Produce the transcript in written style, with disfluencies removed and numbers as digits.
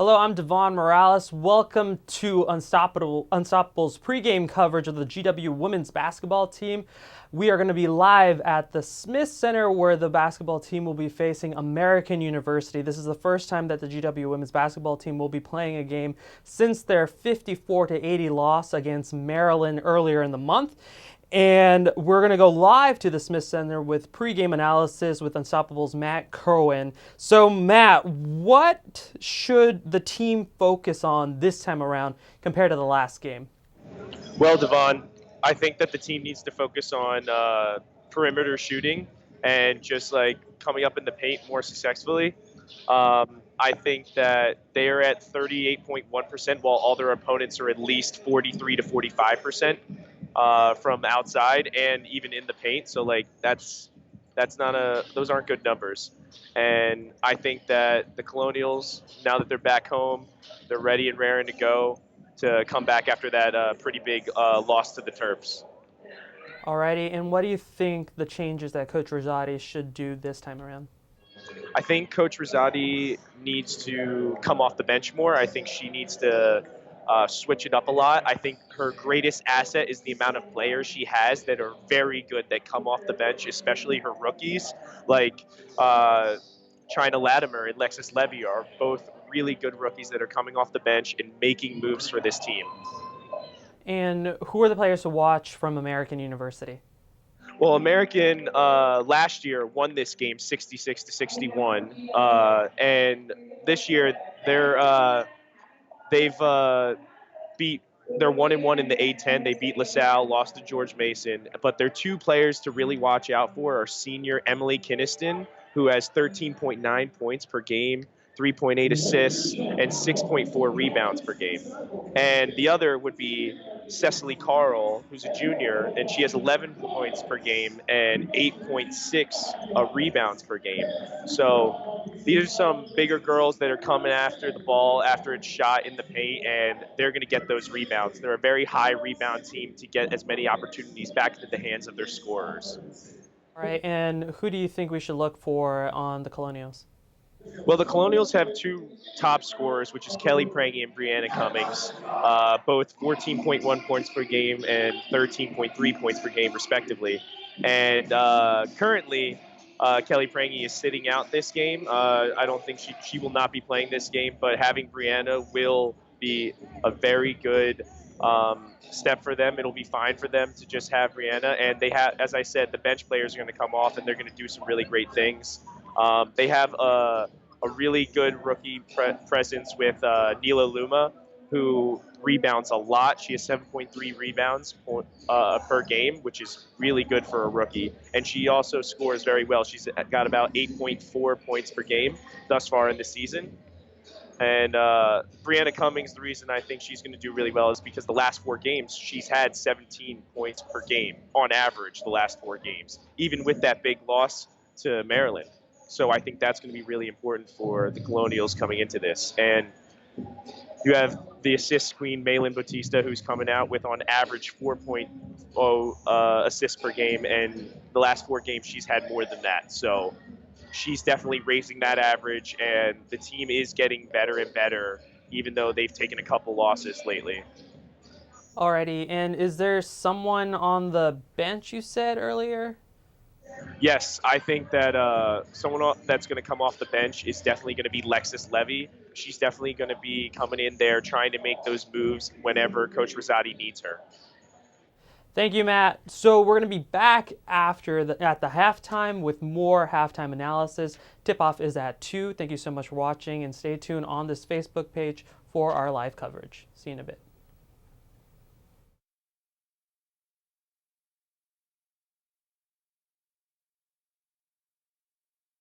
Hello, I'm Devon Morales. Welcome to Unstoppable's pregame coverage of the GW women's basketball team. We are going to be live at the Smith Center where the basketball team will be facing American University. This is the first time that the GW women's basketball team will be playing a game since their 54-80 loss against Maryland earlier in the month. And we're going to go live to the Smith Center with pregame analysis with Unstoppable's Matt Kerwin. So, Matt, what should the team focus on this time around compared to the last game? Well, Devon, I think that the team needs to focus on perimeter shooting and just like coming up in the paint more successfully. I think that they are at 38.1% while all their opponents are at least 43 to 45% from outside and even in the paint. So like that's not those aren't good numbers. And I think that the Colonials, now that they're back home, they're ready and raring to go to come back after that pretty big loss to the Terps. Alrighty, and what do you think the changes that Coach Rosati should do this time around? I think Coach Rosati needs to come off the bench more. I think she needs to switch it up a lot. I think her greatest asset is the amount of players she has that are very good that come off the bench, especially her rookies, like China Latimer and Lexus Levy are both really good rookies that are coming off the bench and making moves for this team. And who are the players to watch from American University? Well, American last year won this game 66-61, and this year they've beat. They're 1-1 in the A10. They beat LaSalle, lost to George Mason. But their two players to really watch out for are senior Emily Kinniston, who has 13.9 points per game, 3.8 assists, and 6.4 rebounds per game. And the other would be Cecily Carl, who's a junior, and she has 11 points per game and 8.6 rebounds per game. So these are some bigger girls that are coming after the ball after it's shot in the paint, and they're going to get those rebounds. They're a very high rebound team to get as many opportunities back into the hands of their scorers. All right, and who do you think we should look for on the Colonials? Well, the Colonials have two top scorers, which is Kelly Prangy and Brianna Cummings, both 14.1 points per game and 13.3 points per game, respectively. And currently, Kelly Prangy is sitting out this game. I don't think she will not be playing this game, but having Brianna will be a very good step for them. It'll be fine for them to just have Brianna. And they have, as I said, the bench players are going to come off and they're going to do some really great things. They have a really good rookie presence with Nila Luma, who rebounds a lot. She has 7.3 rebounds per game, which is really good for a rookie. And she also scores very well. She's got about 8.4 points per game thus far in the season. And Brianna Cummings, the reason I think she's going to do really well is because the last 4 games, she's had 17 points per game on average the last 4 games, even with that big loss to Maryland. So I think that's going to be really important for the Colonials coming into this. And you have the assist queen, Maylin Bautista, who's coming out with on average 4.0 assists per game. And the last 4 games, she's had more than that. So she's definitely raising that average. And the team is getting better and better, even though they've taken a couple losses lately. Alrighty, and is there someone on the bench you said earlier? Yes, I think that someone that's going to come off the bench is definitely going to be Lexus Levy. She's definitely going to be coming in there trying to make those moves whenever Coach Rosati needs her. Thank you, Matt. So we're going to be back at the halftime with more halftime analysis. Tip-off is at 2. Thank you so much for watching, and stay tuned on this Facebook page for our live coverage. See you in a bit.